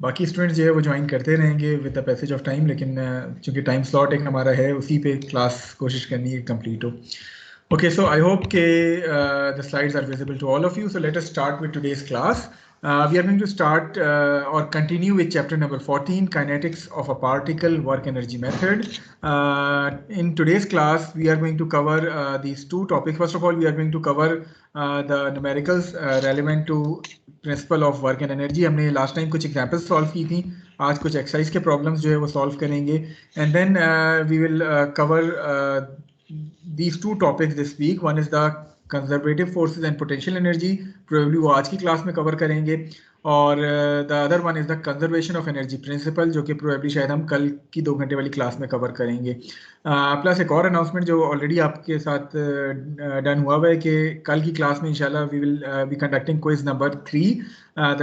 बाकी स्टूडेंट्स जो है वो ज्वाइन करते रहेंगे with the passage of time, लेकिन चूंकि टाइम स्लॉट एक हमारा है, उसी पे क्लास कोशिश करनी है कंप्लीट हो. Okay, so I hope the slides are visible to all of you. So let us start with today's class. We are going to start or continue with chapter number 14, Kinetics of a Particle Work Energy Method. In today's class, we are going to cover these two topics. First of all, we are going to cover the numericals relevant to principle of work and energy. हमने last time कुछ examples solve की थी. आज कुछ exercise के problems जो है वो solve करेंगे. And then we will cover these two topics this week. One is the conservative forces and potential energy, probably वो आज की क्लास में कवर करेंगे, और the other one is the conservation of energy principle, जो कि probably शायद हम कल की 2 घंटे वाली क्लास में कवर करेंगे. प्लस एक और अनाउंसमेंट जो ऑलरेडी आपके साथ डन हुआ है कि कल की क्लास में इंशाल्लाह we will be conducting quiz number 3.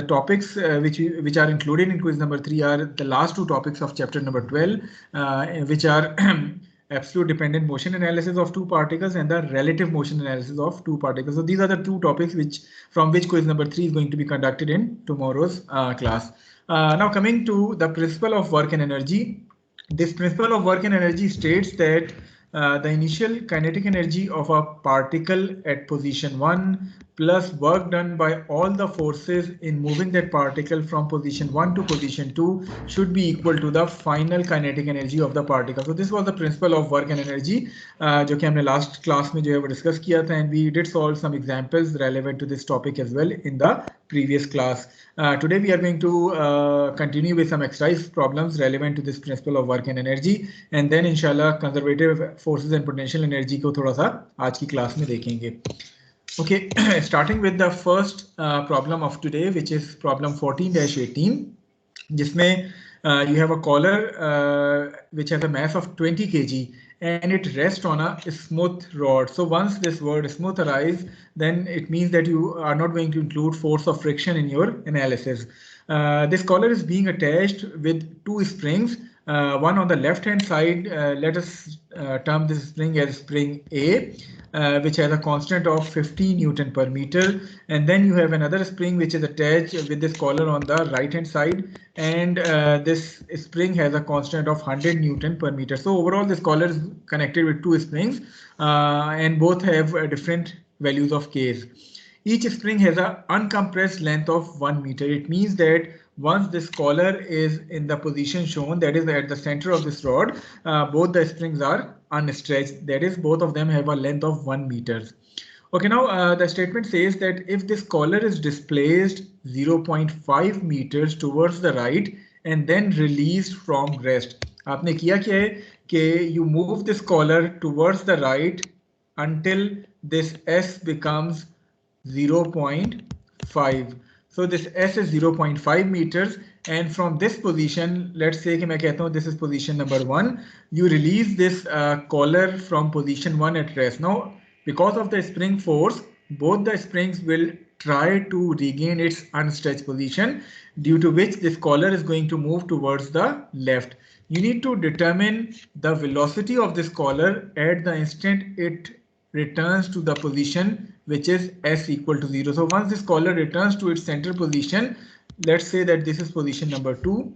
The topics which are included in quiz number 3 are the last two topics of chapter number 12, which are absolute dependent motion analysis of two particles and the relative motion analysis of two particles. So these are the two topics from which quiz number 3 is going to be conducted in tomorrow's class. Now coming to the principle of work and energy. This principle of work and energy states that the initial kinetic energy of a particle at position 1 plus work done by all the forces in moving that particle from position 1 to position 2 should be equal to the final kinetic energy of the particle. So this was the principle of work and energy जो कि हमने last class में जो है वो discuss किया था, and we did solve some examples relevant to this topic as well in the previous class. Today we are going to continue with some exercise problems relevant to this principle of work and energy, and then inshallah conservative forces and potential energy को थोड़ा सा आज की class में देखेंगे. Okay, starting with the first problem of today, which is problem 14-18, जिसमें you have a collar which has a mass of 20 kg and it rests on a smooth rod. So once this word smooth arrives, then it means that you are not going to include force of friction in your analysis. This collar is being attached with two springs. One on the left hand side, let us term this spring as spring A, which has a constant of 50 Newton per meter, and then you have another spring which is attached with this collar on the right hand side, and this spring has a constant of 100 Newton per meter. So overall this collar is connected with two springs and both have different values of K's. Each spring has an uncompressed length of 1 meter. It means that once this collar is in the position shown, that is at the center of this rod, both the springs are unstretched. That is, both of them have a length of 1 meter. Okay, now the statement says that if this collar is displaced 0.5 meters towards the right and then released from rest. आपने किया क्या है कि you move this collar towards the right until this S becomes 0.5. So this S is 0.5 meters, and from this position, let's say कि मैं कहता हूँ this is position number 1, you release this collar from position 1 at rest. Now, because of the spring force, both the springs will try to regain its unstretched position, due to which this collar is going to move towards the left. You need to determine the velocity of this collar at the instant it returns to the position which is S equal to 0. So once this collar returns to its center position, let's say that this is position number 2,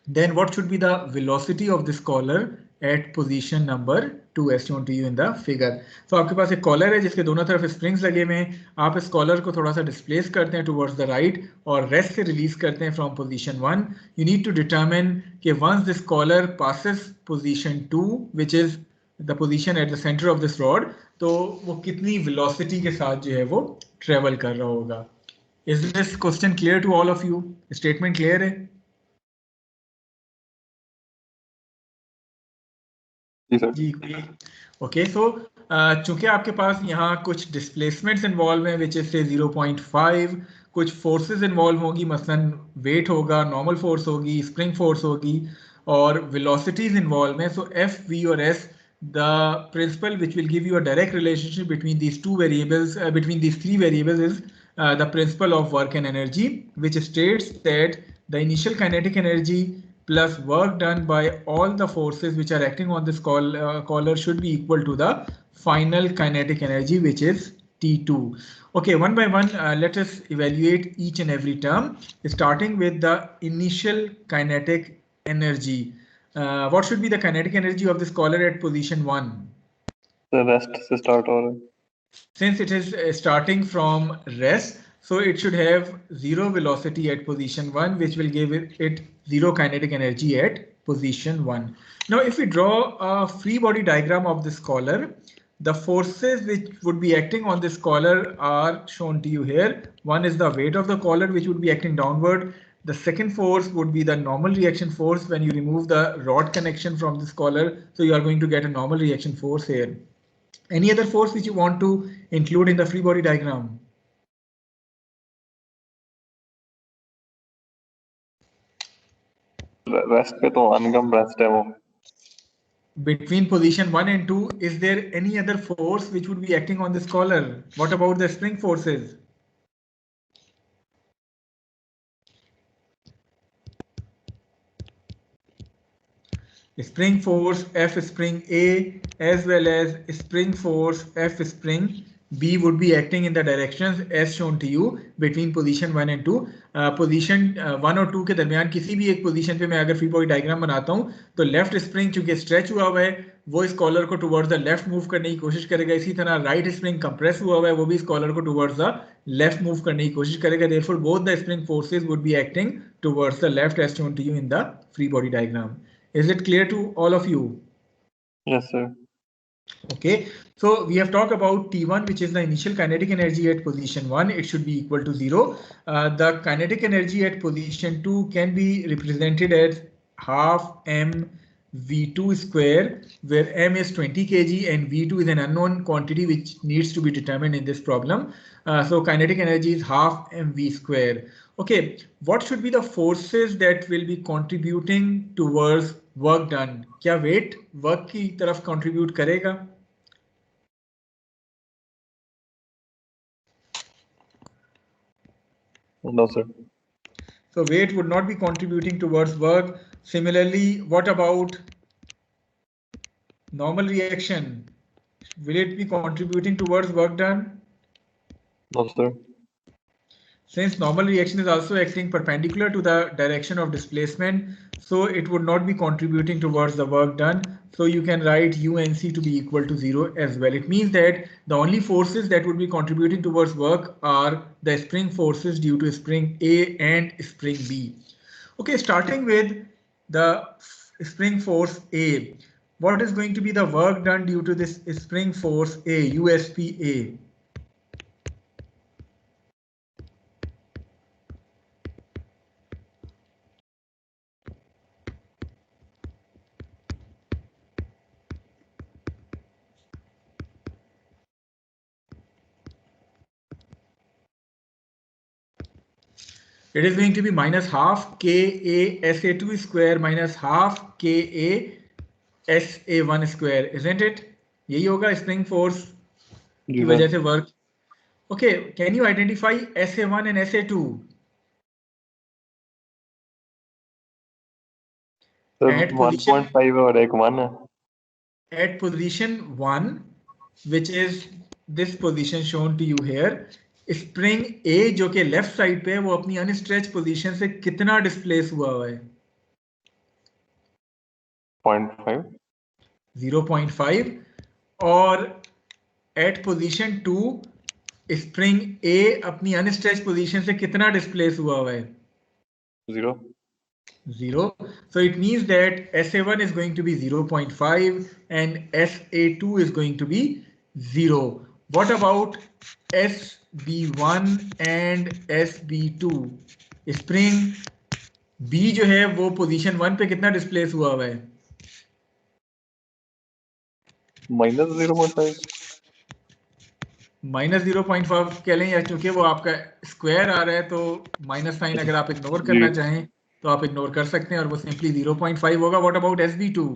then what should be the velocity of this collar at position number 2 as shown to you in the figure. So आपके पास एक collar है जिसके दोनों तरफ springs लगे हुए हैं. आप इस collar को थोड़ा सा displace करते हैं towards the right और rest से release करते हैं from position 1. You need to determine कि once this collar passes position 2, which is the position at the center of this rod, तो वो कितनी velocity के साथ जो है वो travel कर रहा होगा. Is this question clear to all of you? Statement clear है? जी. Okay, so चूंकि आपके पास यहाँ कुछ displacements involved हैं, which is say 0.5, कुछ forces involved होगी, मसलन weight होगा, normal force होगी, spring force होगी, और velocities involved हैं. So F, V और S, the principle which will give you a direct relationship between these two variables, between these three variables, is the principle of work and energy, which states that the initial kinetic energy plus work done by all the forces which are acting on this collar should be equal to the final kinetic energy, which is T2. Okay, one by one, let us evaluate each and every term, starting with the initial kinetic energy. What should be the kinetic energy of this collar at position 1? The rest से start हो रहा है. Since it is starting from rest, so it should have zero velocity at position 1, which will give it zero kinetic energy at position 1. Now, if we draw a free body diagram of this collar, the forces which would be acting on this collar are shown to you here. One is the weight of the collar, which would be acting downward. The second force would be the normal reaction force when you remove the rod connection from this collar. So you are going to get a normal reaction force here. Any other force which you want to include in the free body diagram? Rest पे तो uncompressed है वो. Between position 1 and 2, is there any other force which would be acting on this collar? What about the spring forces? Spring force F spring A as well as spring force F spring B would be acting in the directions as shown to you between position 1 and 2. Position 1 और 2 के दरमियान किसी भी एक position पे मैं अगर free body diagram बनाता हूँ तो लेफ्ट स्प्रिंग चूंकि स्ट्रेच हुआ हुआ है वो इस कॉलर को टुवर्ड्स द लेफ्ट मूव करने की कोशिश करेगा. इसी तरह राइट स्प्रिंग कंप्रेस हुआ हुआ है वो भी इस कॉलर को टुवर्ड्स द लेफ्ट मूव करने की कोशिश करेगा. Therefore both the spring forces would be acting towards the left as shown to you in the free body diagram. Is it clear to all of you? Yes, sir. Okay, so we have talked about T1, which is the initial kinetic energy at position 1. It should be equal to 0. The kinetic energy at position 2 can be represented as half m v2 square, where m is 20 kg and v2 is an unknown quantity which needs to be determined in this problem. So kinetic energy is half mv square. Okay, what should be the forces that will be contributing towards work done? क्या weight work की तरफ contribute करेगा? No, sir. So weight would not be contributing towards work. Similarly, what about normal reaction? Will it be contributing towards work done? No, sir. Since normal reaction is also acting perpendicular to the direction of displacement, so it would not be contributing towards the work done. So you can write U and C to be equal to 0 as well. It means that the only forces that would be contributing towards work are the spring forces due to spring A and spring B. Okay, starting with the spring force A. What is going to be the work done due to this spring force A, USPA? It is going to be minus half Ka Sa2 square minus half Ka Sa1 square, isn't it? यही होगा spring force की वजह से work. Okay, can you identify Sa1 and Sa2? At 1.5 और एक 1 है. At position 1, which is this position shown to you here, spring A जो कि लेफ्ट साइड पे है वो अपनी अनस्ट्रेच पोजीशन से कितना डिस्प्लेस हुआ है? 0.5. 0.5. और एट पोजीशन 2 स्प्रिंग ए अपनी अनस्ट्रेच पोजीशन से कितना डिस्प्लेस हुआ है? 0. 0. So it means that SA1 is going to be 0.5 and SA2 is going to be 0. What about SB1 and SB2? Spring B जो है वो पोजीशन 1 पे कितना डिस्प्लेस हुआ है? माइनस 0.5. माइनस 0.5 कह लें, या क्योंकि वो आपका स्क्वायर आ रहा है तो माइनस साइन अगर आप इग्नोर करना चाहें तो आप इग्नोर कर सकते हैं और वो सिंपली 0.5 होगा. What about SB2?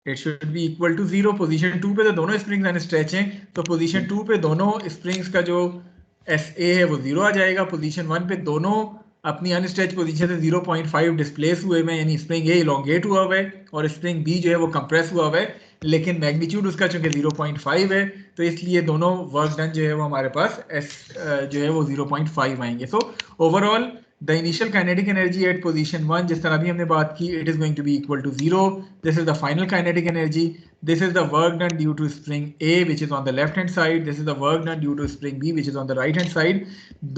It should be equal to 0. Position 2 पे तो दोनों स्प्रिंग्स अनस्ट्रेच हैं, तो पोजीशन 2 पे दोनों स्प्रिंग्स का जो SA है वो 0 आ जाएगा. पोजीशन 1 पे दोनों अपनी अनस्ट्रेच पोजीशन से 0.5 डिस्प्लेस हुए में, यानी स्प्रिंग ए इलोंगेट हुआ हुआ है और स्प्रिंग बी जो है वो कंप्रेस हुआ हुआ है, लेकिन मैग्नीट्यूड उसका चूंकि 0.5 है तो इसलिए दोनों वर्क डन जो है वो हमारे पास एस जो है वो 0.5 आएंगे. So overall the initial kinetic energy at position 1, जिस तरह अभी हमने बात की, it is going to be equal to 0. This is the final kinetic energy. This is the work done due to spring A, which is on the left hand side. This is the work done due to spring B, which is on the right hand side.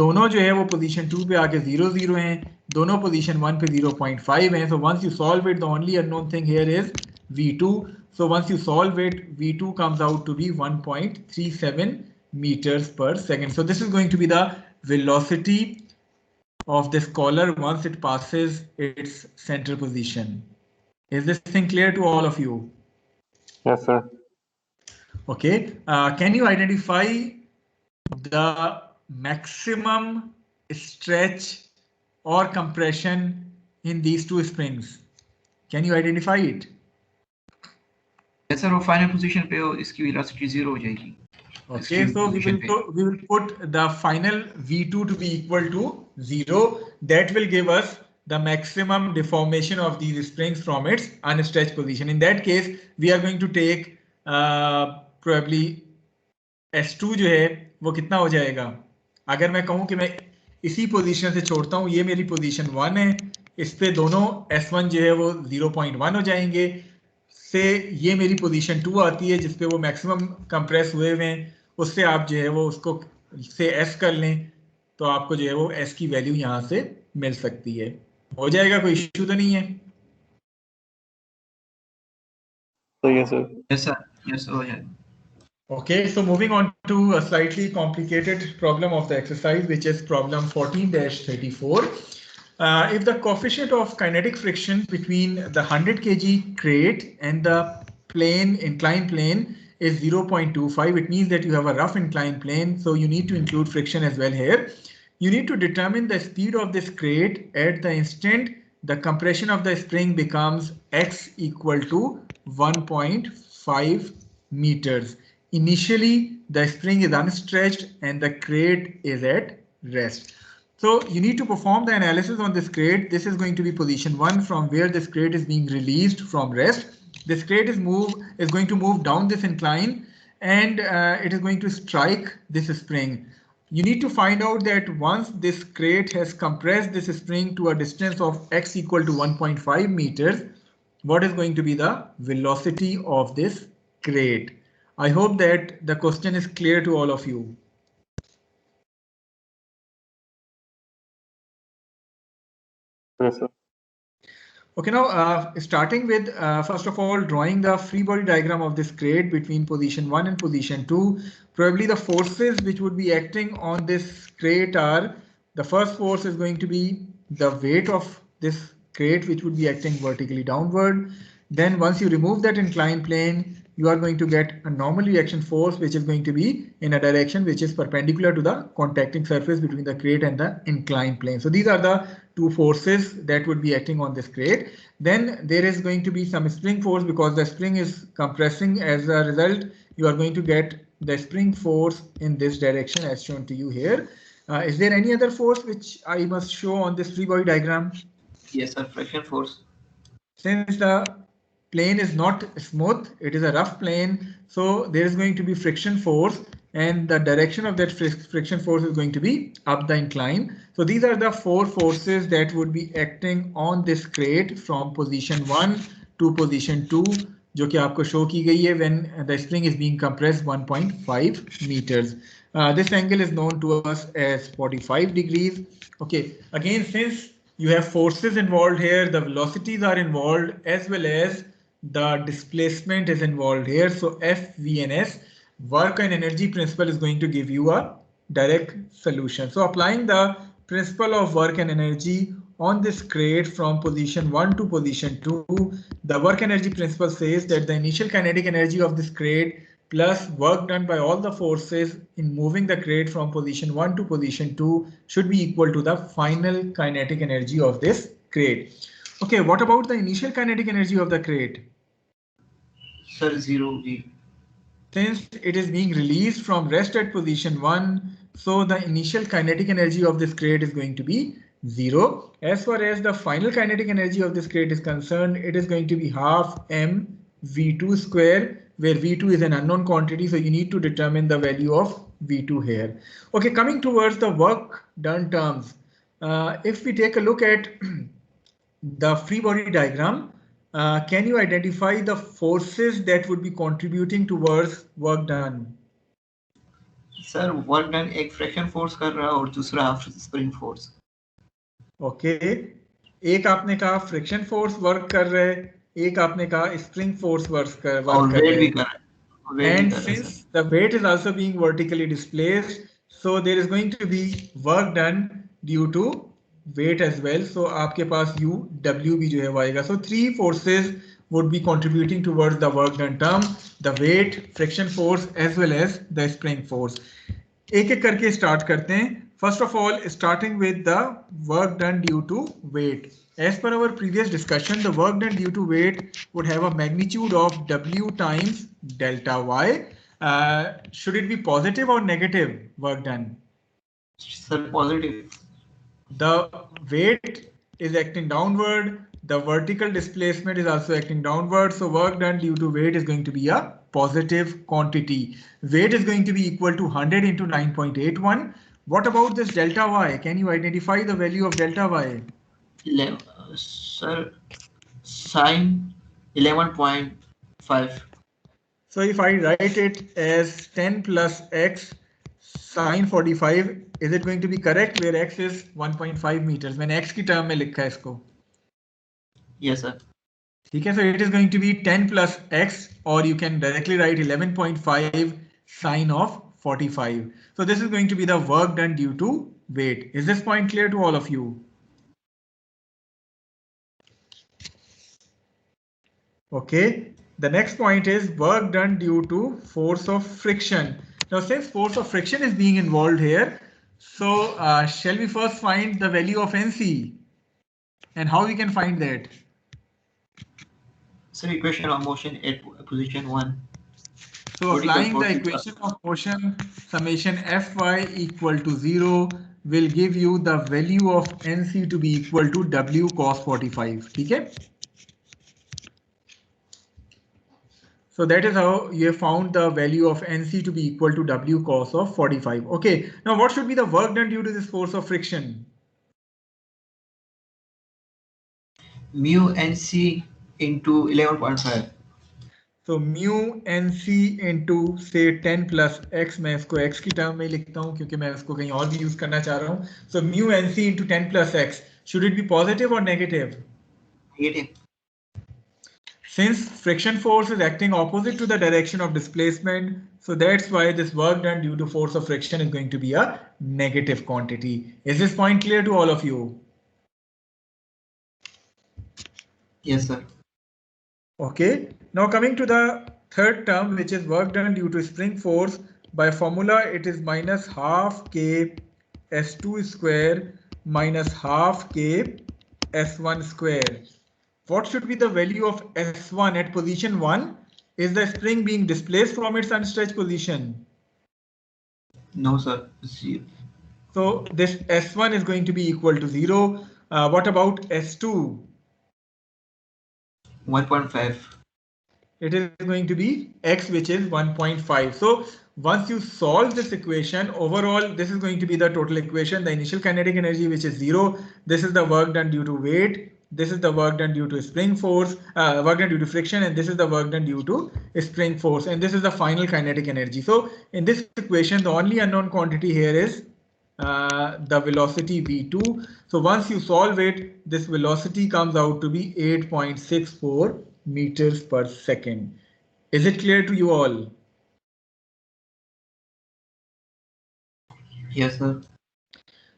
दोनों जो है वो position 2 पे आके 0 0 हैं, दोनों position 1 पे 0.5 हैं. So once you solve it, the only unknown thing here is V2. So once you solve it, V2 comes out to be 1.37 meters per second. So this is going to be the velocity of this collar once it passes its center position. Is this thing clear to all of you? Yes, sir. Okay. Can you identify the maximum stretch or compression in these two springs? Can you identify it? Yes, sir. वो final position पे इसकी velocity 0 हो जाएगी. Okay, so we will put the final V2 to be equal to 0. That will give us the maximum deformation of these springs from its unstretched position. In that case, we are going to take probably S2 जो है वो कितना हो जाएगा. अगर मैं कहूँ कि मैं इसी पोजीशन से छोड़ता हूँ, ये मेरी पोजीशन 1 है, इस पे दोनों S1 जो है वो 0.1 हो जाएंगे, से ये मेरी पोजीशन 2 आती है जिसपे वो मैक्सिमम कंप्रेस हुए हुए हैं, उससे आप जो है वो उसको से S कर लें तो आपको जो है वो S की वैल्यू यहाँ से मिल सकती है. हो जाएगा, कोई इश्यू तो नहीं है? So yes, sir. Yes, sir. Yes, हो जाएगा. Okay, so moving on to a slightly complicated problem of the exercise, which is problem 14-34. If the coefficient of kinetic friction between the 100 kg crate and the inclined plane is 0.25, it means that you have a rough inclined plane, so you need to include friction as well here. You need to determine the speed of this crate at the instant the compression of the spring becomes x equal to 1.5 meters. Initially, the spring is unstretched and the crate is at rest. So you need to perform the analysis on this crate. This is going to be position 1 from where this crate is being released from rest. This crate is going to move down this incline and it is going to strike this spring. You need to find out that once this crate has compressed this spring to a distance of x equal to 1.5 meters, what is going to be the velocity of this crate? I hope that the question is clear to all of you. Yes, sir. Okay, now starting with first of all drawing the free body diagram of this crate between position 1 and position 2. Probably the forces which would be acting on this crate are, the first force is going to be the weight of this crate which would be acting vertically downward. Then once you remove that inclined plane, you are going to get a normal reaction force which is going to be in a direction which is perpendicular to the contacting surface between the crate and the inclined plane. So these are the two forces that would be acting on this crate. Then there is going to be some spring force because the spring is compressing. As a result, you are going to get the spring force in this direction as shown to you here. Is there any other force which I must show on this free body diagram? Yes, sir. Friction force. Since the plane is not smooth, it is a rough plane, so there is going to be friction force and the direction of that friction force is going to be up the incline. So these are the four forces that would be acting on this crate from position 1 to position 2, जो कि आपको show की गई है when the spring is being compressed 1.5 meters. This angle is known to us as 45 degrees. Okay, again, since you have forces involved here, the velocities are involved as well as the displacement is involved here. So FVNS, work and energy principle, is going to give you a direct solution. So applying the principle of work and energy on this crate from position 1 to position 2, the work energy principle says that the initial kinetic energy of this crate plus work done by all the forces in moving the crate from position 1 to position 2 should be equal to the final kinetic energy of this crate. Okay, what about the initial kinetic energy of the crate? Sir, 0 G. Since it is being released from rest at position 1, so the initial kinetic energy of this crate is going to be 0. As far as the final kinetic energy of this crate is concerned, it is going to be half m v2 square, where v2 is an unknown quantity, so you need to determine the value of v2 here. Okay, coming towards the work done terms, if we take a look at the free body diagram, can you identify the forces that would be contributing towards work done? Sir work done एक friction force कर रहा है और दूसरा spring force. Okay, एक आपने कहा friction force work कर रहे हैं, एक आपने कहा स्प्रिंग फोर्स वर्क कर रहे हैं. And since the weight is also being vertically displaced, so there is going to be work done due to weight as well. So आपके पास U, W भी जो है वो आएगा. So three forces would be contributing towards the work done term: the weight, friction force, as well as the spring force. एक एक करके start करते हैं. First of all, starting with the work done due to weight. As per our previous discussion, the work done due to weight would have a magnitude of W times delta Y. Should it be positive or negative work done? Sir, positive. The weight is acting downward. The vertical displacement is also acting downward. So work done due to weight is going to be a positive quantity. Weight is going to be equal to 100 into 9.81. What about this delta Y? Can you identify the value of delta Y? Sir, sine 11.5. So if I write it as 10 plus x sine 45, is it going to be correct where x is 1.5 meters? मैंने x की term में लिखा है इसको. Yes, sir. ठीक है, so it is going to be 10 plus x, or you can directly write 11.5 sine of 45. So this is going to be the work done due to weight. Is this point clear to all of you? Okay, the next point is work done due to force of friction. Now, since force of friction is being involved here, so shall we first find the value of NC and how we can find that? So equation of motion at position 1. So applying the equation of motion, summation Fy equal to 0 will give you the value of NC to be equal to W cos 45. Okay? So that is how you have found the value of NC to be equal to W cos of 45. Okay, now what should be the work done due to this force of friction? Mu NC into 11.5. So mu NC into say 10 plus x, मैं इसको x की term में लिखता हूँ क्योंकि मैं इसको कहीं और भी यूज करना चाह रहा हूँ. So mu NC into 10 plus x, should it be positive or negative? Negative. Since friction force is acting opposite to the direction of displacement, so that's why this work done due to force of friction is going to be a negative quantity. Is this point clear to all of you? Yes, sir. Okay, now coming to the third term, which is work done due to spring force. By formula, it is minus half k S2 square minus half k S1 square. What should be the value of S1 at position 1? Is the spring being displaced from its unstretched position? No, sir. 0. So this S1 is going to be equal to 0. What about S2? 1.5. It is going to be x, which is 1.5. So once you solve this equation, overall, this is going to be the total equation. The initial kinetic energy, which is 0. This is the work done due to weight. This is the work done due to spring force, work done due to friction, and this is the work done due to spring force. And this is the final kinetic energy. So in this equation, the only unknown quantity here is the velocity v2. So once you solve it, this velocity comes out to be 8.64 meters per second. Is it clear to you all? Yes, sir.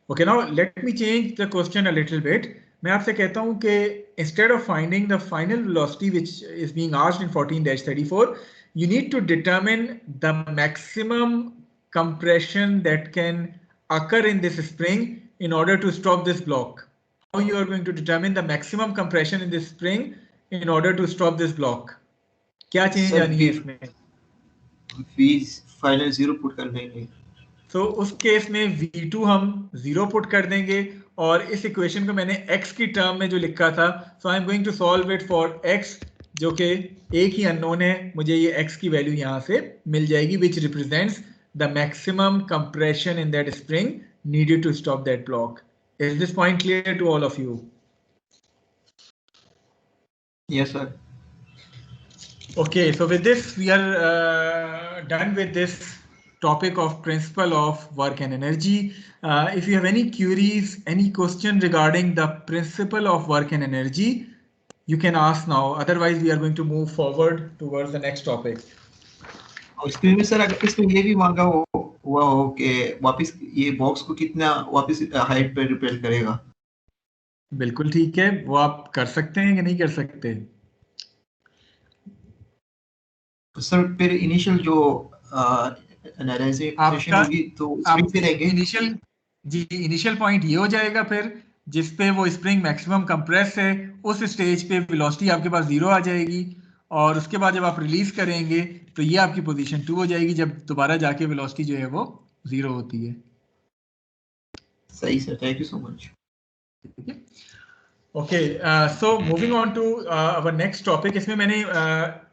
Okay, now let me change the question a little bit. मैं आपसे कहता हूं कि instead of finding the final velocity which is being asked in 14-34, you need to determine the maximum compression that can occur in this spring in order to stop this block. How you are going to determine the maximum compression in this spring in order to stop this block? क्या change आनी है इसमें? V final 0 put कर देंगे. So उस case में V2 हम 0 put कर देंगे और इस इक्वेशन को मैंने x की टर्म में जो लिखा था, so I am going to solve it for x, जो कि एक ही अननोन है, मुझे ये x की वैल्यू यहाँ से मिल जाएगी, विच represents the maximum compression in that spring needed to stop that block. Is this point clear to all of you? Yes, sir. Okay, so with this we are done with this topic of principle of work and energy. If you have any queries, any question regarding the principle of work and energy, you can ask now. Otherwise, we are going to move forward towards the next topic. और इसमें sir अगर इसमें ये भी मांगा हुआ हो कि वापस ये बॉक्स को कितना वापस हाइट पे रिपेल करेगा। बिल्कुल ठीक है, वो आप कर सकते हैं कि नहीं कर सकते? सर फिर इनिशियल जो एनालाइजेशन होगी तो स्प्रिंग पे रहेंगे। इनिशियल पॉइंट ये हो जाएगा फिर जिस पे वो स्प्रिंग मैक्सिमम कंप्रेस है, उस स्टेज पे वेलोसिटी आपके पास 0 आ जाएगी, और उसके बाद जब आप रिलीज करेंगे तो ये आपकी पोजीशन 2 हो जाएगी, जब दोबारा जाके वेलोसिटी जो है वो 0 होती है। सही sir, thank you so much. ठीक है, okay, so moving on to our next topic. इसमें मैंने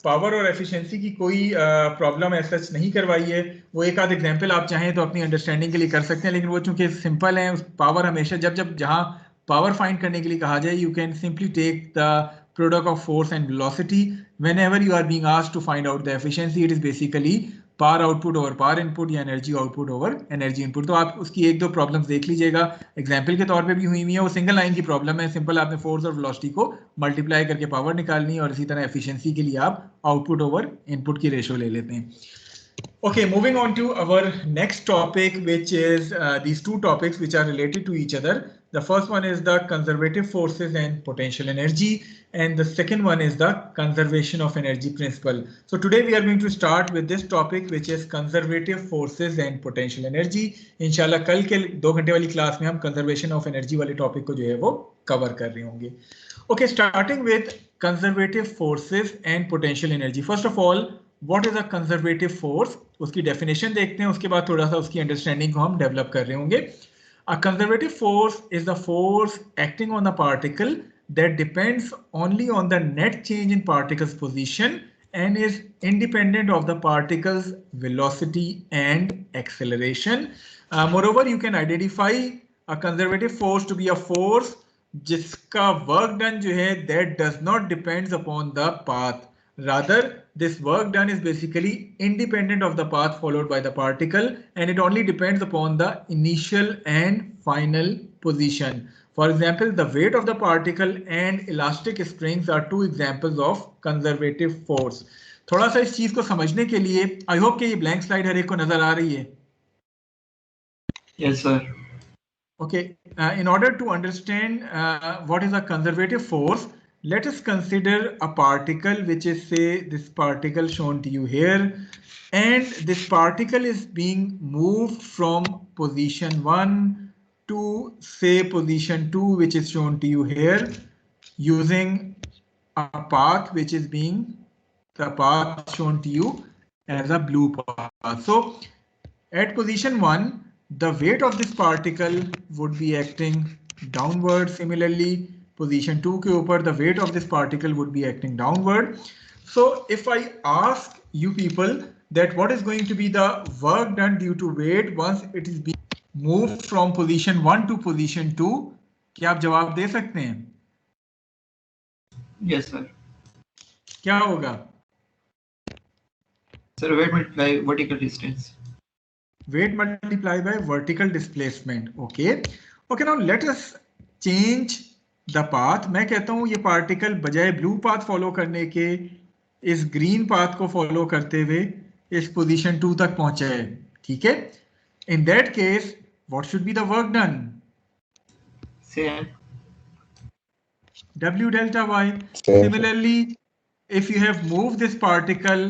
पावर और एफिशिएंसी की कोई प्रॉब्लम ऐसा नहीं करवाई है, वो एक आध एग्जांपल आप चाहें तो अपनी अंडरस्टैंडिंग के लिए कर सकते हैं, लेकिन वो चूंकि सिंपल है, पावर हमेशा जब जहां पावर फाइंड करने के लिए कहा जाए, you can simply take the product of force and velocity whenever you are being asked to find out the efficiency. It is basically power output over power input या energy output over energy input. तो आप उसकी एक दो problems देख लीजिएगा, example के तौर पे भी हुई हुई है। वो सिंगल लाइन की प्रॉब्लम है, सिंपल आपने फोर्स और वेलोसिटी को मल्टीप्लाई करके पावर निकालनी है, और इसी तरह एफिशिएंसी के लिए आप आउटपुट ओवर इनपुट की रेशो ले लेते हैं। Okay, moving on to our next topic, which is these two topics which are related to each other. The first one is the conservative forces and potential energy, and the second one is the conservation of energy principle. So today we are going to start with this topic, which is conservative forces and potential energy. Inshallah कल के 2 घंटे वाली class में हम conservation of energy वाले topic को जो है वो कवर कर रहे होंगे। Okay, starting with conservative forces and potential energy. First of all, what is a conservative force? उसकी डेफिनेशन देखते हैं, उसके बाद थोड़ा सा उसकी अंडरस्टैंडिंग को हम डेवलप कर रहे होंगे। A conservative force is the force acting on a particle that depends only on the net change in particle's position and is independent of the particle's velocity and acceleration. Moreover, you can identify a conservative force to be a force जिसका work done जो है that does not depends upon the path. Rather, this work done is basically independent of the path followed by the particle, and it only depends upon the initial and final position. For example, the weight of the particle and elastic springs are two examples of conservative force. थोड़ा सा इस चीज को समझने के लिए आई hope कि ये ब्लैंक स्लाइड हर एक को नजर आ रही है। Yes, sir. Okay, in order to understand what is a conservative force, let us consider a particle, which is, say, this particle shown to you here, and this particle is being moved from position 1 to, say, position 2, which is shown to you here, using a path which is being the path shown to you as a blue path. So at position 1, the weight of this particle would be acting downward. Similarly, position 2 के ऊपर the weight of this particle would be acting downward. So if I ask you people that what is going to be the work done due to weight once it is being moved from position 1 to position 2, क्या आप जवाब दे सकते हैं? Yes, sir. क्या होगा? Sir, weight multiply vertical distance. Weight multiplied by vertical displacement. Okay. Okay, now let us change the path. मैं कहता हूँ ये पार्टिकल बजाय ब्लू पाथ फॉलो करने के इस ग्रीन पाथ को फॉलो करते हुए इस पोजीशन 2 तक पहुंचा है। ठीक है, in that case what should be the work done? Same. W delta y. Similarly, if you have moved this particle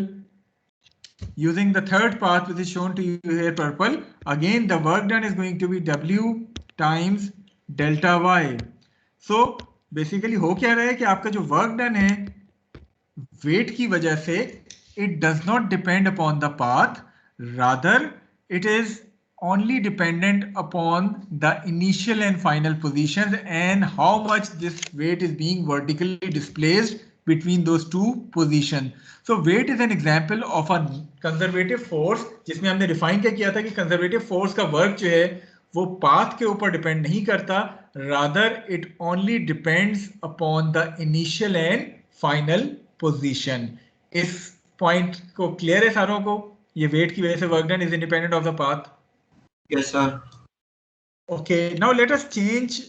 using the third path, which is shown to you here purple, again the work done is going to be W times delta y. So basically हो क्या रहा है कि आपका जो work done है weight की वजह से it does not depend upon the path, rather it is only dependent upon the initial and final positions and how much this weight is being vertically displaced between those two positions. So weight is an example of a conservative force, जिसमें हमने define क्या किया था कि conservative force का work जो है वो path के ऊपर depend नहीं करता, rather it only depends upon the initial and final position. इस point को clear है सारों को? ये weight की वजह से work done is independent of the path. Yes, sir. Okay, now let us change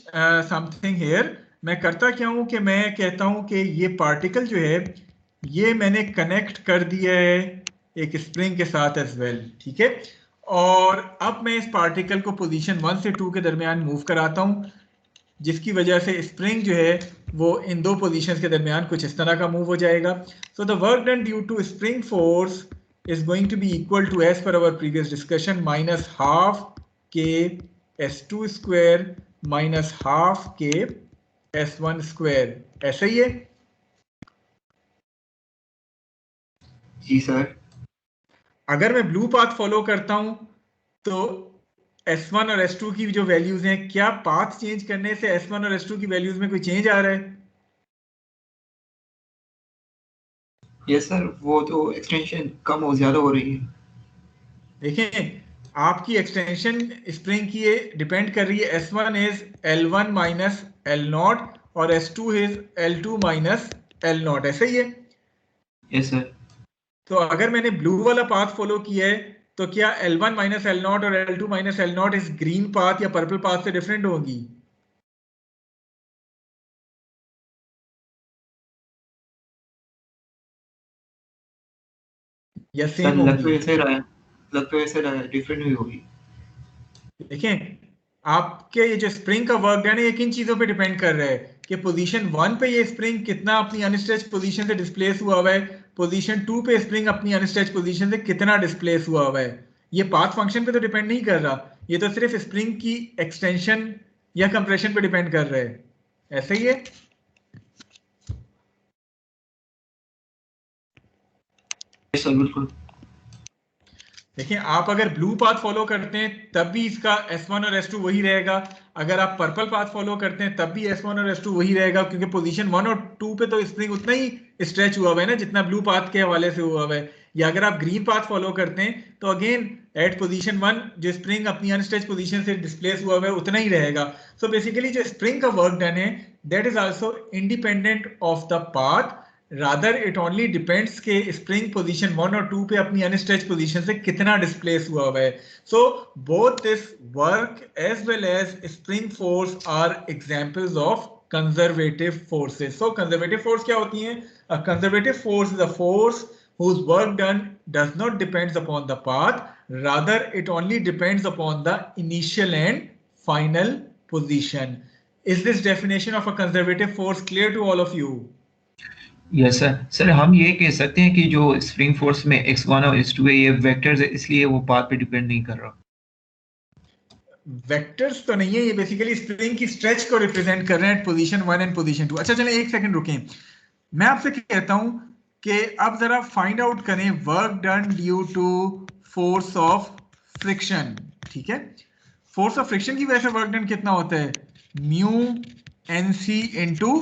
something here. मैं करता क्या हूँ कि मैं कहता हूँ कि ये पार्टिकल जो है ये मैंने कनेक्ट कर दिया है एक स्प्रिंग के साथ एज वेल, ठीक है। और अब मैं इस पार्टिकल को पोजीशन 1 से 2 के दरमियान मूव कराता हूँ, जिसकी वजह से स्प्रिंग जो है वो इन दो पोजीशंस के दरमियान कुछ इस तरह का मूव हो जाएगा। So the work done due to spring force is going to be equal to, as per our previous discussion, minus half k s2 square minus half k s1 square. ऐसा ही है? जी सर। अगर मैं blue path follow करता हूं तो S1 और S2 की जो वैल्यूज हैं, क्या पाथ चेंज करने से S1 और S2 की वैल्यूज में कोई चेंज आ रहा है? यस सर, वो तो एक्सटेंशन कम और ज्यादा हो रही है। देखें, आपकी एक्सटेंशन स्प्रिंग की डिपेंड कर रही है, S1 is L1 minus L0 और S2 is L2 minus L0, ऐसे ही है? Yes sir. तो अगर मैंने ब्लू वाला पाथ फॉलो किया है तो क्या L1 माइनस L0 और L2 माइनस L0 इस ग्रीन पाथ या पर्पल पाथ से डिफरेंट होगी? या सर सेम लग तो होगी? ऐसे रहा है, लग तो ऐसे रहा है, डिफरेंट हुई होगी। देखें, आपके ये जो स्प्रिंग का वर्क डन है ये किन चीजों पे डिपेंड कर रहा है कि पोजीशन 1 पे ये स्प्रिंग कितना अपनी अनस्ट्रेच पोजीशन से डिस्प्लेस हुआ हुआ है, पोजीशन 2 पे स्प्रिंग अपनी अनस्ट्रेच पोजीशन से कितना डिस्प्लेस हुआ हुआ है। ये पाथ फंक्शन पे तो डिपेंड नहीं कर रहा, ये तो सिर्फ स्प्रिंग की एक्सटेंशन या कंप्रेशन पे डिपेंड कर रहा है, ऐसे ही है? यस सर, बिल्कुल। देखिए, आप अगर ब्लू पाथ फॉलो करते हैं तब भी इसका S1 और S2 वही रहेगा, अगर आप पर्पल पाथ फॉलो करते हैं तब भी S1 और S2 वही रहेगा, क्योंकि पोजीशन 1 और 2 पे तो स्प्रिंग उतना ही स्ट्रेच हुआ हुआ है ना जितना ब्लू पाथ के हवाले से हुआ हुआ है। या अगर आप ग्रीन पाथ फॉलो करते हैं तो अगेन एट पोजीशन 1 जो स्प्रिंग अपनी अनस्ट्रेच पोजीशन से डिस्प्लेस हुआ हुआ है उतना ही रहेगा। सो बेसिकली जो स्प्रिंग का वर्क डन है that is also independent of the path, rather it only depends के स्प्रिंग पोजीशन 1 और 2 पे अपनी अनस्ट्रेच पोजीशन से कितना डिस्प्लेस हुआ हुआ है। So both this work as well as spring force are examples of conservative forces. So conservative force क्या होती हैं? A conservative force is a force whose work done does not depends upon the path, rather it only depends upon the initial and final position. Is this definition of a conservative force clear to all of you? Yes sir. Sir हम ये कह सकते हैं कि जो spring force में x1 और x2 है ये वेक्टर्स है, इसलिए वो पाथ पे डिपेंड नहीं कर रहा। वेक्टर्स तो नहीं है, ये बेसिकली स्प्रिंग की स्ट्रेच को रिप्रेजेंट कर रहे हैं पोजीशन 1 एंड पोजीशन 2। अच्छा चलें एक सेकंड रुकें, मैं आपसे कहता हूं कि अब जरा फाइंड आउट करें work done due to force of friction, ठीक है? फोर्स ऑफ फ्रिक्शन की वजह से वर्क डन कितना होता है? Mu NC into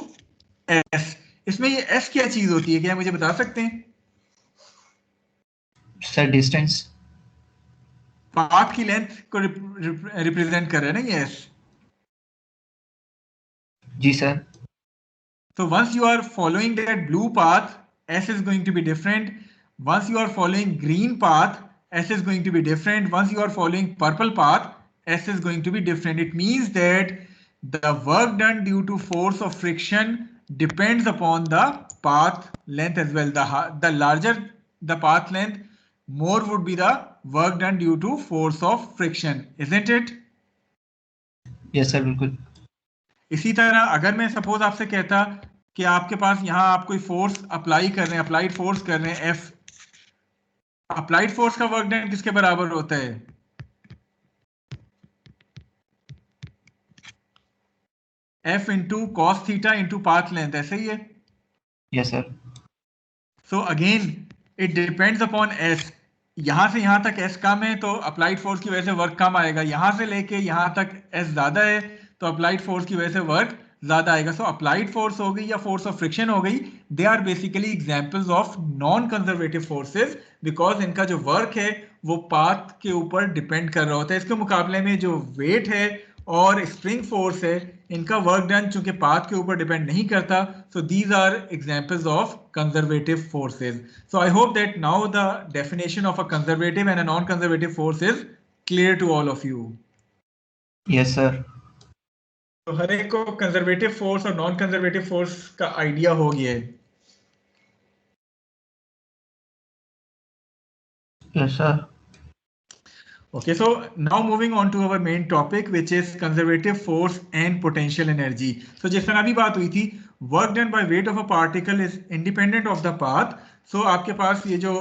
S. इसमें ये एस क्या चीज होती है, क्या मुझे बता सकते हैं? Sir distance. पाथ की लेंथ को रिप्रेजेंट कर रहा है ना ये एस? जी sir. So once you are following that blue path, S is going to be different. Once you are following green path, S is going to be different. Once you are following purple path, S is going to be different. It means that the work done due to force of friction depends upon the path length as well. The larger the path length, more would be the work done due to force of friction, isn't it? Yes sir, बिल्कुल। इसी तरह अगर मैं suppose आपसे कहता कि आपके पास यहां आप कोई फोर्स अप्लाई कर रहे हैं, अप्लाइड फोर्स कर रहे हैं F, अप्लाइड फोर्स का वर्क डन किसके बराबर होता है? F into cos theta into path length, ऐसे ही है? Yes sir. So again it depends upon S। यहाँ से यहाँ तक S कम है तो अप्लाइड फोर्स की वजह से वर्क कम आएगा, यहाँ से लेके यहाँ तक S ज्यादा है तो अप्लाइड फोर्स की वजह से वर्क ज्यादा आएगा। सो अप्लाइड फोर्स हो गई या फोर्स ऑफ फ्रिक्शन हो गई, they are basically examples of non conservative forces, because इनका जो वर्क है वो पाथ के ऊपर डिपेंड कर रहा होता है। इसके मुकाबले में जो वेट है और स्प्रिंग फोर्स है, इनका वर्क डन चूंकि पाथ के ऊपर डिपेंड नहीं करता, so these are examples of conservative forces. So I hope that now the definition of a conservative and a non-conservative force is clear to all of you. Yes sir. तो हर एक को conservative force और non conservative force का idea हो गया है। Yes sir. Okay, so now moving on to our main topic, which is conservative force and potential energy. So जिस तरह अभी बात हुई थी, work done by weight of a particle is independent of the path. So आपके पास ये जो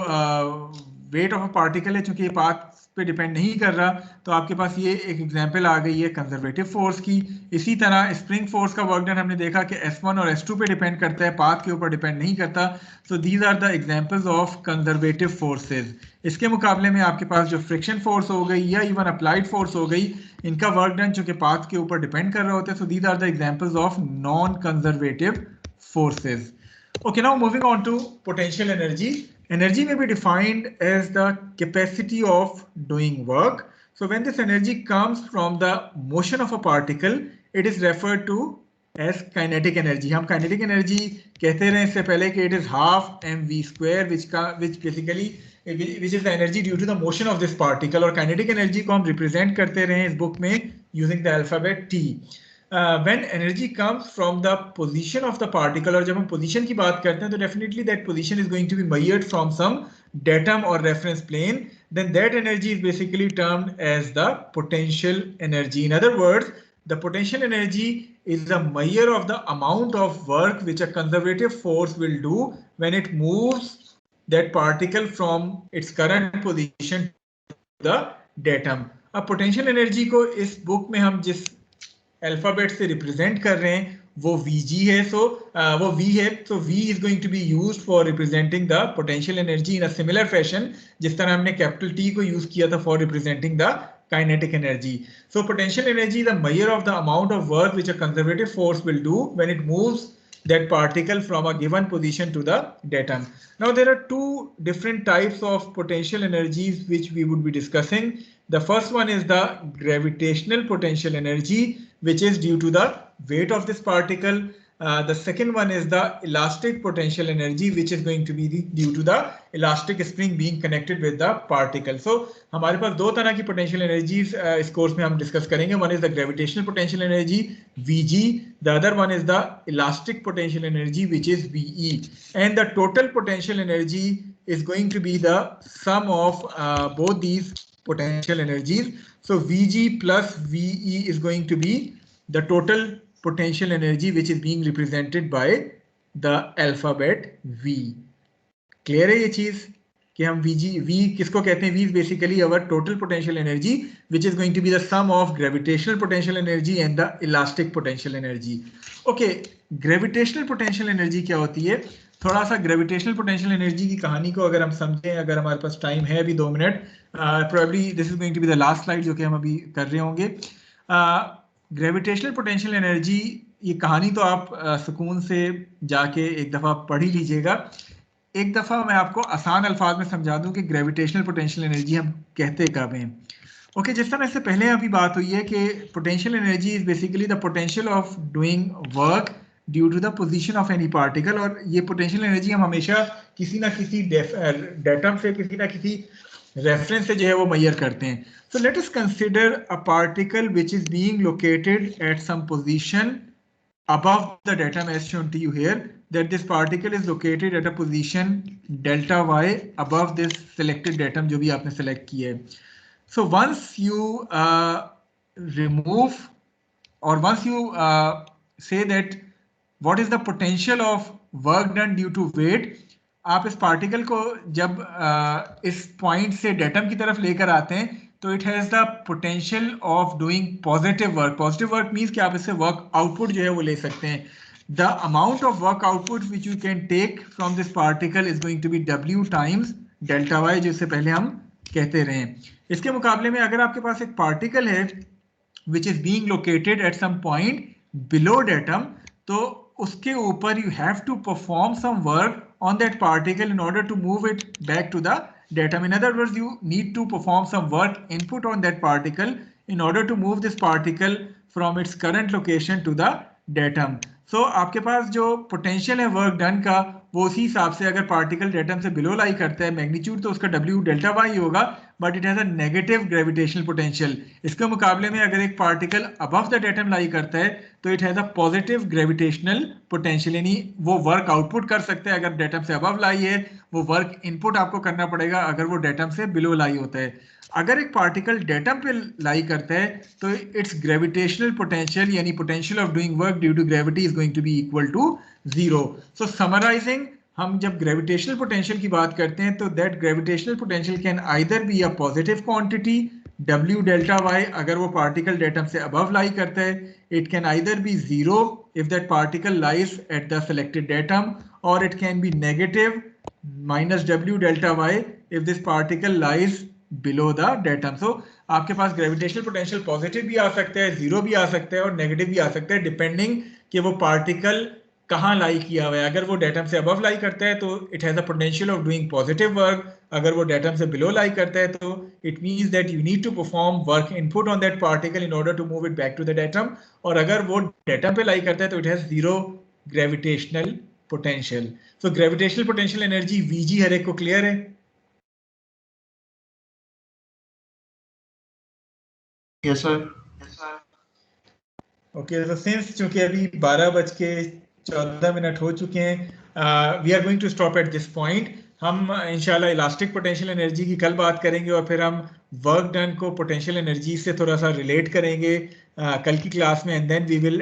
weight of a particle है, चूंकि ये path पे डिपेंड नहीं कर रहा, तो आपके पास ये एक एग्जांपल आ गई है कंजर्वेटिव फोर्स की। इसी तरह स्प्रिंग फोर्स का वर्क डन हमने देखा कि S1 और S2 पे डिपेंड करता है, पाथ के ऊपर डिपेंड नहीं करता। So these are the examples of conservative forces. इसके मुकाबले में आपके पास जो फ्रिक्शन फोर्स हो गई या इवन अप्लाइड फोर्स हो गई, इनका वर्क डन चूंकि पाथ के ऊपर डिपेंड कर रहे होते हैं, so these are the examples of non conservative forces. Okay, now moving on to potential energy. Energy may be defined as the capacity of doing work. So when this energy comes from the motion of a particle, it is referred to as kinetic energy. हम kinetic energy कहते रहे इससे पहले कि it is half mv square, which basically which is the energy due to the motion of this particle. और kinetic energy को हम represent करते रहे इस book में using the alphabet T. When energy comes from the position of the particle, और जब हम position की बात करते हैं तो definitely that position is going to be measured from some datum or reference plane, then that energy is basically termed as the potential energy. In other words, the potential energy is the measure of the amount of work which a conservative force will do when it moves that particle from its current position to the datum. अब potential energy को इस book में हम जिस alphabet से represent कर रहे हैं वो Vg है, वो V है, so V is going to be used for representing the potential energy in a similar fashion जिस तरह हमने कैपिटल T को यूज किया था for representing the kinetic energy. So potential energy is the measure of the amount of work which a conservative force will do when it moves that particle from a given position to the datum. Now there are two different types of potential energies which we would be discussing. The first one is the gravitational potential energy, which is due to the weight of this particle. The second one is the elastic potential energy, which is going to be due to the elastic spring being connected with the particle. So हमारे पास दो तरह की potential energies इस course में हम discuss करेंगे. One is the gravitational potential energy Vg, the other one is the elastic potential energy, which is Ve, and the total potential energy is going to be the sum of both these potential energies. So Vg plus Ve is going to be the total potential energy which is being represented by the alphabet V. Clear है ये चीज कि हम V किसको कहते हैं? V is basically our total potential energy, which is going to be the sum of gravitational potential energy and the elastic potential energy. Okay, gravitational potential energy क्या होती है? थोड़ा सा gravitational potential energy की कहानी को अगर हम समझें, अगर हमारे पास टाइम है अभी 2 minute, probably this is going to be the last slide जो कि हम अभी कर रहे होंगे. ग्रेविटेशनल पोटेंशियल एनर्जी, ये कहानी तो आप सुकून से जाके एक दफ़ा पढ़ ही लीजिएगा. एक दफ़ा मैं आपको आसान अल्फाज में समझा दूं कि ग्रेविटेशनल पोटेंशियल एनर्जी हम कहते कब हैं. ओके, जिस तरह से पहले अभी बात हुई है कि potential energy is basically the potential of doing work due to the position of any particle, और ये पोटेंशियल एनर्जी हम हमेशा किसी ना किसी डेटम से, किसी ना किसी रेफरेंस से जो है वो मेजर करते हैं. So let us consider a particle which is being located at some position above the datum as shown to you here, that this particle is located at a position delta y above this selected datum जो भी आपने select किया है. So once you remove, or once you say that what is the potential of work done due to weight, आप इस particle को जब इस पॉइंट से डेटम की तरफ लेकर आते हैं तो it has the potential of doing positive work. Positive work means कि आप इससे वर्क आउटपुट जो है वो ले सकते हैं. The amount of work output which you can take from this particle is going to be W times delta y जिससे पहले हम कहते रहे। इसके मुकाबले में अगर आपके पास एक पार्टिकल है which is being located at some point below datum, तो उसके ऊपर you have to perform some work on that particle in order to move it back to the datum. In other words, you need to perform some work input on that particle in order to move this particle from its current location to the datum. So आपके पास जो potential है work done का वो उसी हिसाब से अगर particle datum से बिलो लाई करता है, मैग्नीट्यूड तो उसका W डेल्टा वाई होगा, but it has a negative gravitational potential. इसके मुकाबले में अगर एक पार्टिकल अबव द डेटम लाई करता है तो it has a positive gravitational potential, यानी वो वर्क आउटपुट कर सकते हैं अगर डेटम से अबव लाई है, वो वर्क इनपुट आपको करना पड़ेगा अगर वो डेटम से बिलो लाई होता है। अगर एक पार्टिकल डेटम पे लाई करता है तो इट्स ग्रेविटेशनल पोटेंशियल यानी potential of doing work due to gravity is going to be equal to 0। So summarizing, हम जब ग्रेविटेशनल पोटेंशियल की बात करते हैं तो that gravitational potential can either be a positive quantity W delta y अगर वो पार्टिकल डेटम से अबव लाई करता है, it can either be 0 if that particle lies at the selected datum, और it can be negative -W delta Y if this particle lies below the datum. So आपके पास gravitational potential positive भी आ सकता है, 0 भी आ सकता है और नेगेटिव भी आ सकता है, डिपेंडिंग कि वो पार्टिकल कहाँ लाई किया हुआ है। अगर वो डेटम से अबव लाई करता है तो it has a potential of doing positive work, अगर वो डेटम से बिलो लाई करता है तो it means that you need to perform work input on that particle in order to move it back to the datum, और अगर वो datum पे लाई करता है तो it has 0 gravitational potential. So gravitational potential energy Vg हर एक को क्लियर है? Yes sir. ओके, तो सिंस चूंकि अभी 12:14 हो चुके हैं, we are going to stop at this point. हम इंशाल्लाह इलास्टिक पोटेंशियल एनर्जी की कल बात करेंगे और फिर हम वर्क डन को पोटेंशियल एनर्जी से थोड़ा सा रिलेट करेंगे कल की क्लास में, and then we will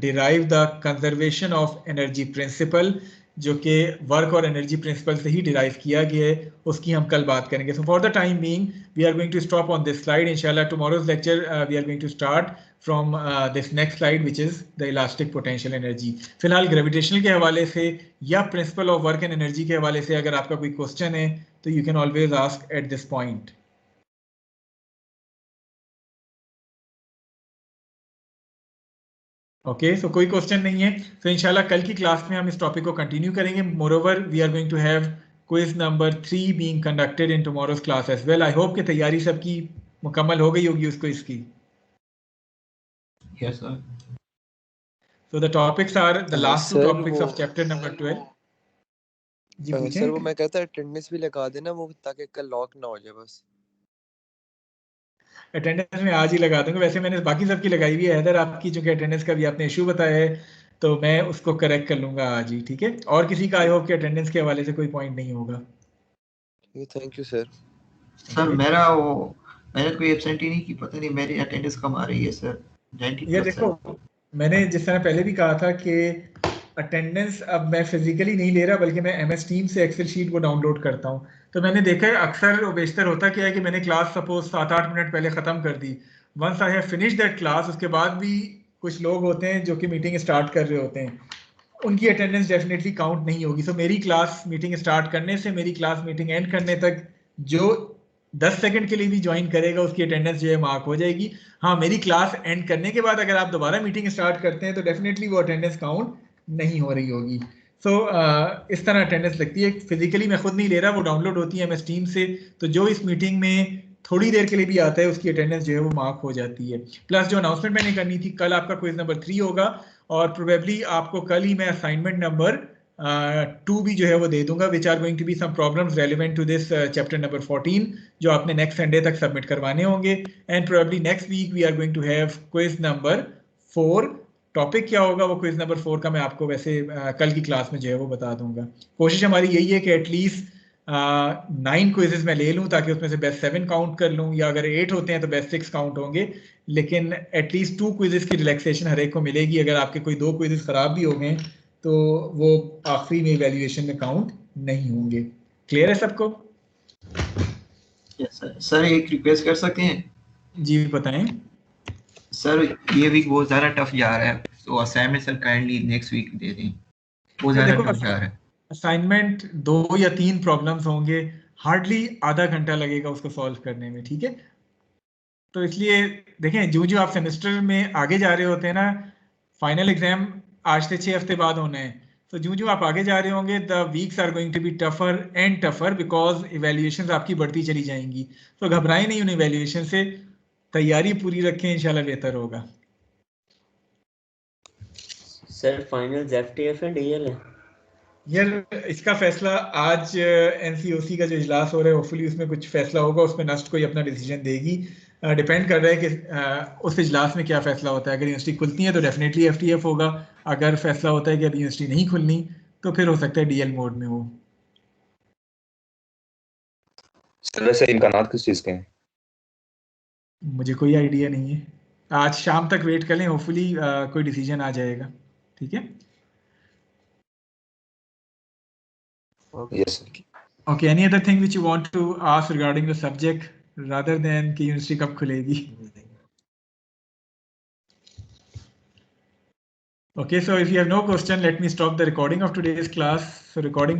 derive the conservation of energy principle, जो कि वर्क और एनर्जी प्रिंसिपल से ही डिराइव किया गया है, उसकी हम कल बात करेंगे। So for the time being we are going to stop on this slide. इंशाल्लाह tomorrow's lecture we are going to start from this next slide which is the elastic potential energy. फिलहाल ग्रेविटेशनल के हवाले से या principle of work and energy के हवाले से अगर आपका कोई क्वेश्चन है तो you can always ask at this point. Okay, so कोई क्वेश्चन नहीं है तो इंशाल्लाह कल की क्लास में हम इस टॉपिक को कंटिन्यू करेंगे। Moreover we are going to have quiz number 3 being conducted in tomorrow's class as well. I hope कि तैयारी सबकी मुकम्मल हो गई होगी उसको इसकी। Yes sir. So the topics are the last two sir topics वो of chapter number 12. जी सर पूछें। वो मैं कहता अटेंडेंस भी लगा देना वो ताकि कल लॉक ना हो जाए बस। अटेंडेंस में आज ही लगा दूंगा, वैसे मैंने बाकी सबकी लगाई हुई है। हैदर आपकी जो कि अटेंडेंस का भी आपने इशू बताया है तो मैं उसको करेक्ट कर लूंगा आज ही, ठीक है। और किसी का आई होप कि अटेंडेंस के हवाले से कोई पॉइंट नहीं होगा। Thank you sir. सर मेरा वो मैंने कोई एब्सेंट ही नहीं की, पता नहीं मेरी अटेंडेंस कम आ रही है सर 90%। ये देखो, मैंने जिस तरह पहले भी कहा था कि अटेंडेंस अब मैं फिजिकली नहीं ले रहा बल्कि मैं MS टीम से एक्सेल शीट को डाउनलोड करता हूँ। तो मैंने देखा है अक्सर बेशतर होता क्या है कि मैंने क्लास सपोज 7-8 मिनट पहले ख़त्म कर दी, once I have finish that class, उसके बाद भी कुछ लोग होते हैं जो कि मीटिंग स्टार्ट कर रहे होते हैं, उनकी अटेंडेंस डेफिनेटली काउंट नहीं होगी। सो मेरी क्लास मीटिंग स्टार्ट करने से मेरी क्लास मीटिंग एंड करने तक जो 10 सेकंड के लिए भी ज्वाइन करेगा उसकी अटेंडेंस जो है मार्क हो जाएगी। हाँ, मेरी क्लास एंड करने के बाद अगर आप दोबारा मीटिंग स्टार्ट करते हैं तो डेफिनेटली वो अटेंडेंस काउंट नहीं हो रही होगी। सो इस तरह अटेंडेंस लगती है। फिजिकली मैं खुद नहीं ले रहा, वो डाउनलोड होती है MS टीम से, तो जो इस मीटिंग में थोड़ी देर के लिए भी आता है उसकी अटेंडेंस जो है वो मार्क हो जाती है। प्लस जो अनाउंसमेंट मैंने करनी थी, कल आपका क्विज नंबर 3 होगा और प्रोबेबली आपको कल ही मैं असाइनमेंट नंबर 2 भी जो है वो दे दूंगा, which are going to be some problems relevant to this chapter number 14 जो आपने नेक्स्ट संडे तक सबमिट करवाने होंगे। And probably next week we are going to have quiz number 4। Topic क्या होगा वो क्विज नंबर 4 का मैं आपको वैसे कल की क्लास में जो है वो बता दूंगा। कोशिश हमारी यही है कि एटलीस्ट 9 क्विजेज मैं ले लूं ताकि उसमें से बेस्ट 7 काउंट कर लूं, या अगर 8 होते हैं तो बेस्ट 6 काउंट होंगे, लेकिन एटलीस्ट 2 क्विजेज की रिलैक्सेशन हर एक को मिलेगी। अगर आपके कोई 2 क्विजेज खराब भी हो गए तो वो आखिरी में इवैल्यूएशन में काउंट नहीं होंगे। क्लियर है सबको? Yes sir. सर एक रिक्वेस्ट कर सकते हैं? जी बताएं। सर ये वीक बहुत ज़्यादा टफ जा रहा है, तो assignment sir kindly next week दे दें, बहुत ज़्यादा देखो, टफ जा रहा है। असाइनमेंट 2 या 3 प्रॉब्लम्स होंगे, हार्डली आधा घंटा लगेगा उसको सॉल्व करने में, ठीक है। तो इसलिए देखें, जो जो आप सेमेस्टर में आगे जा रहे होते हैं ना, फाइनल एग्जाम आज से 6 हफ्ते बाद होना है, तो जो जो आप आगे जा रहे होंगे the weeks are going to be tougher and tougher because evaluations आपकी बढ़ती चली जाएंगी। तो घबराएं नहीं उन इवेल्युएशन से, तैयारी पूरी रखें, इंशाल्लाह बेहतर होगा। सर फाइनल एफटीएफ है डीएल है? यार इसका फैसला आज एनसीओसी का जो इजलास हो रहा है, होपफुली उसमें कुछ फैसला होगा, उसमें नस्ट कोई अपना डिसीजन देगी। डिपेंड कर रहा है कि उस इजलास में क्या फैसला होता है। अगर यूनिवर्सिटी खुलती है तो डेफिनेटली एफटीएफ होगा, अगर फैसला होता है कि अभी यूनिवर्सिटी नहीं खुलनी तो फिर हो सकता है डीएल मोड में हो। सर वैसे इम्कानात किस चीज़ के हैं? मुझे कोई आइडिया नहीं है, आज शाम तक वेट कर लें, होपफुली कोई डिसीजन आ जाएगा, ठीक है। Yes sir. Okay, any other thing which you want to ask regarding the subject rather than कि यूनिवर्सिटी कब खुलेगी? Okay, so if you have no question, let me stop the recording of today's class. So recording